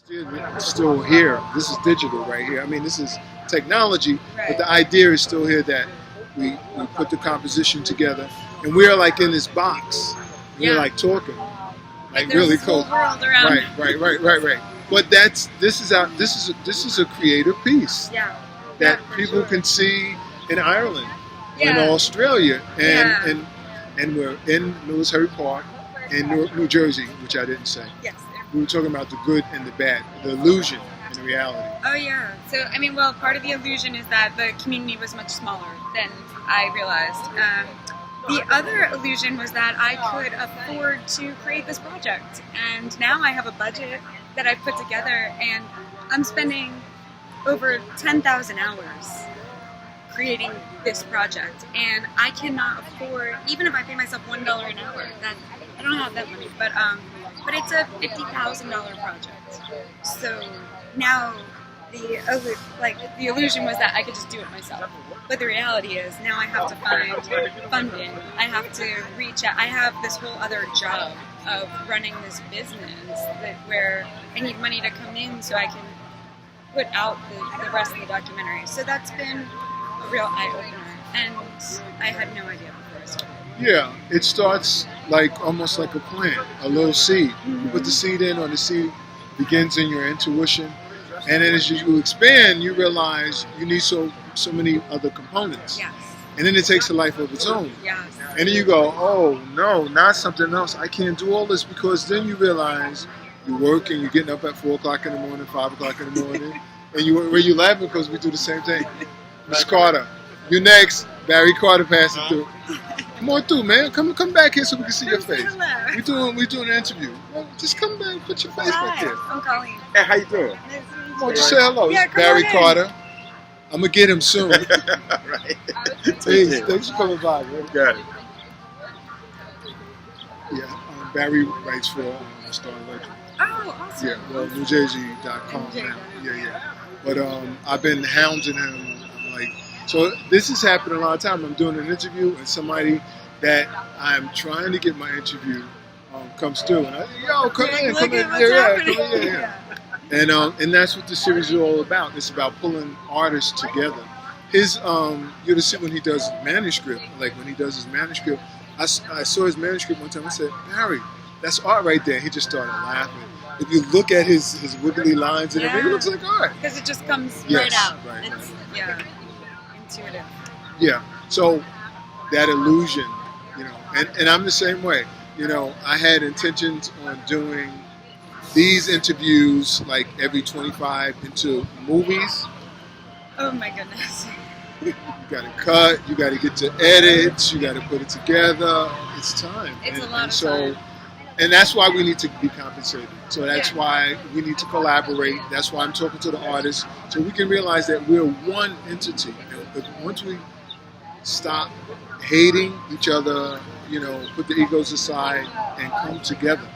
It's still here. This is digital right here. I mean, this is technology, but Right. the idea is still here that we put the composition together, and we're like in this box. We're Yeah. like talking, Like like there's really this whole cool. world around. Right. But this is a creative piece Yeah. that Yeah, for people sure. can see in Ireland, in Yeah. Australia, Yeah. and we're in Military Park in New Jersey, which I didn't say. Yes. We were talking about the good and the bad, the illusion and the reality. Oh yeah. So I mean, well, part of the illusion is that the community was much smaller than I realized. The other illusion was that I could afford to create this project, and now I have a budget that I've put together, and I'm spending over 10,000 hours creating this project, and I cannot afford, even if I pay myself $1 an hour. That I don't have that money, but it's a $50,000 project. So now the illusion was that I could just do it myself, but the reality is now I have to find funding. I have to reach out. I have this whole other job of running this business where I need money to come in so I can put out the rest of the documentary. So that's been a real eye-opener, and I had no idea before I started. Yeah, it starts like almost like a plant, a little seed. You put the seed in, or the seed begins in your intuition, and then as you expand, you realize you need so many other components, Yes. and then it takes a life of its own. Yes. And then you go, oh no, not something else. I can't do all this, because then you realize you work and you're getting up at 4 o'clock in the morning, 5 o'clock in the morning, and you laughing because we do the same thing. Miss Carter, you next. Barry Carter passing through. Come on through, man. Come back here so we can see your face. Hello. We doing an interview. Well, just come back, put your face back there. I'm Colleen. Hey, how you doing? Nice to meet Come on, you. just say hello. Yeah, It's come Barry on in. Carter. I'm gonna get him soon. Right. Hey, thanks for coming by, man. Got it. Yeah, Barry writes for Star Legend. Oh, awesome. Yeah, well, NewJersey.com now. Yeah. But I've been hounding him. I'm like, so this has happened a lot of times. I'm doing an interview, and somebody that I'm trying to get my interview comes through, and come in. Look at what's happening. And that's what the series is all about. It's about pulling artists together. His you'll see when he does manuscript, like when he does his manuscript. I saw his manuscript one time. I said, Barry, that's art right there. He just started laughing. If you look at his wiggly lines and everything, it looks like art. Because it just comes Yes, right out. right. It's intuitive. Yeah. So that illusion, and I'm the same way. I had intentions on doing these interviews like every 25 into movies. Oh my goodness. You got to cut. You got to get to edits. You got to put it together. It's time. It's a lot and of so, time. And that's why we need to be compensated. So that's Yeah. why we need to collaborate. That's why I'm talking to the artists, so we can realize that we're one entity. Once we stop hating each other, put the egos aside and come together.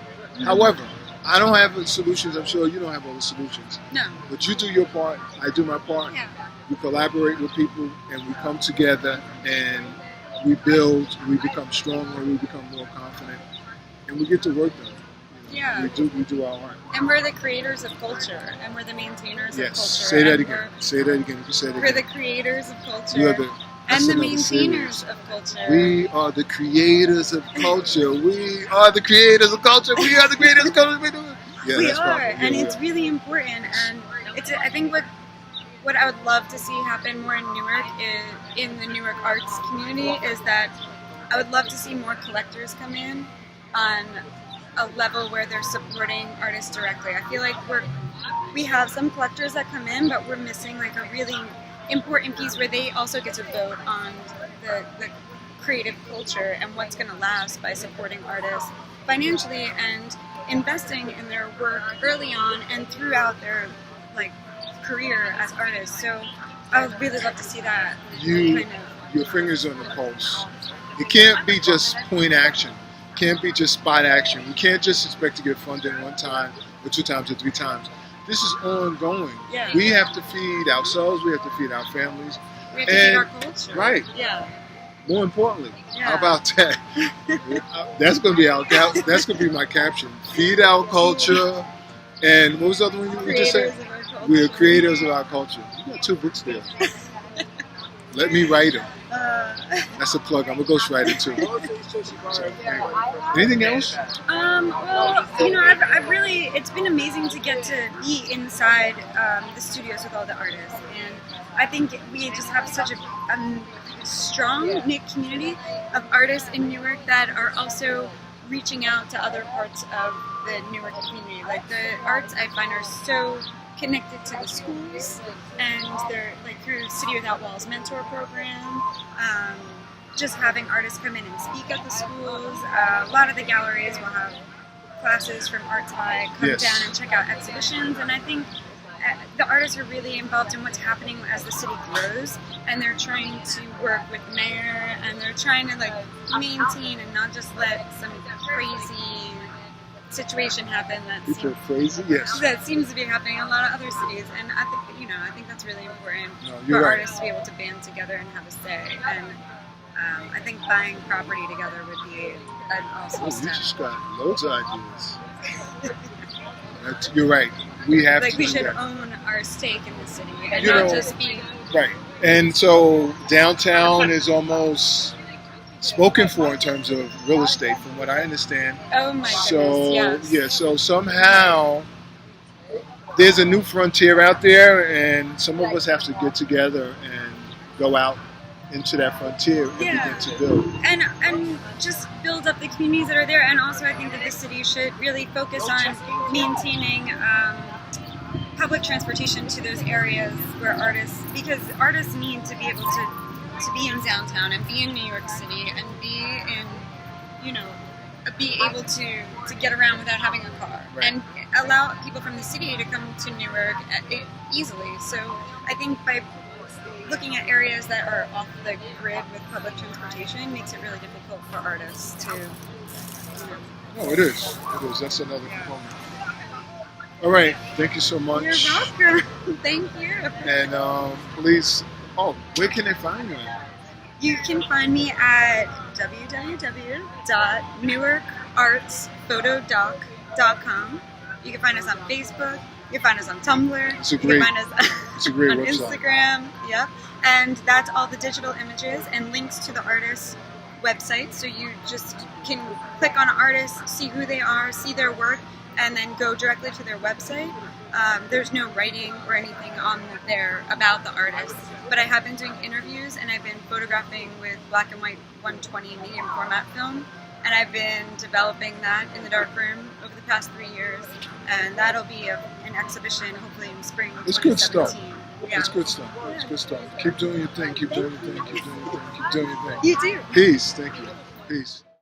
However, I don't have the solutions. I'm sure you don't have all the solutions. No. But you do your part. I do my part. Yeah. We collaborate with people, and we come together, and we build. We become stronger. We become more confident, and we get to work done. Yeah. We do our art. And we're the creators of culture, and we're the maintainers of Yes. culture. Say that and again. Say that again. You said it We're the again. creators of culture. You are the. and that's the another maintainers series. of culture. We are the creators of culture. We are the creators of culture. We are the creators of culture. Yeah, we that's are, probably- and yeah, it's really important. And I think what I would love to see happen more in Newark, in the Newark arts community, is that I would love to see more collectors come in on a level where they're supporting artists directly. I feel like we have some collectors that come in, but we're missing like a really important piece where they also get to vote on the creative culture and what's going to last by supporting artists financially and investing in their work early on and throughout their career as artists. So I would really love to see that Your fingers on the pulse. It can't be just point action. It can't be just spot action. We can't just expect to get funded one time or 2 times or 3 times. This is ongoing. Yeah. We have to feed ourselves. We have to feed our families. We have to feed our culture. Right. Yeah. More importantly, Yeah. how about that? That's gonna be my caption. Feed our culture And what was the other one you just said? Creators of our culture. We are creators of our culture. You got 2 books there. Let me write them. That's a plug. I'm a ghostwriter too. So, anything else? Well, I've really, it's been amazing to get to be inside the studios with all the artists, and I think we just have such a strong knit community of artists in Newark that are also reaching out to other parts of the Newark community. Like the arts, I find, are so connected to the schools, and they're like through City Without Walls mentor program, just having artists come in and speak at the schools. A lot of the galleries will have classes from Arts High come Yes. down and check out exhibitions, and I think the artists are really involved in what's happening as the city grows, and they're trying to work with the mayor, and they're trying to like maintain and not just let some crazy situation happen You put crazy? Yes. that seems to be happening in a lot of other cities, and I think that's really important No, for you're right. artists to be able to band together and have a say. And I think buying property together would be an awesome Oh, you step. just got loads of ideas. You're right. We have Like to we do should that. own our stake in the city and You not know- just be. Right. And so downtown is almost spoken for in terms of real estate, from what I understand. Oh my So goodness! Yes. yeah, so somehow there's a new frontier out there, and some of us have to get together and go out into that frontier and Yeah. begin to build. And just build up the communities that are there. And also, I think that the city should really focus on maintaining public transportation to those areas where because artists need to be able to be in downtown and be in New York City and be in, be able to get around without having a car, Right. and allow people from the city to come to Newark easily. So I think by looking at areas that are off the grid with public transportation makes it really difficult for artists to. Oh, it is. It is. That's another component. All right. Thank you so much. You're welcome. Thank you. And please, where can they find you? You can find me at www.newarkartsphotodoc.com. You can find us on Facebook. You can find us on Tumblr. It's a You great- can find us It's a great on website. Instagram. Yep. And that's all the digital images and links to the artists' website. So you just can click on an artist, see who they are, see their work, and then go directly to their website. There's no writing or anything on there about the artist, but I have been doing interviews, and I've been photographing with black and white 120 medium format film, and I've been developing that in the darkroom over the past 3 years, and that'll be an exhibition hopefully in spring It's good stuff. 2017. Yeah. It's good stuff. It's good stuff. Keep doing your thing. Keep doing your thing. Keep doing your thing. Keep doing your thing. You do. Peace. Thank you. Peace.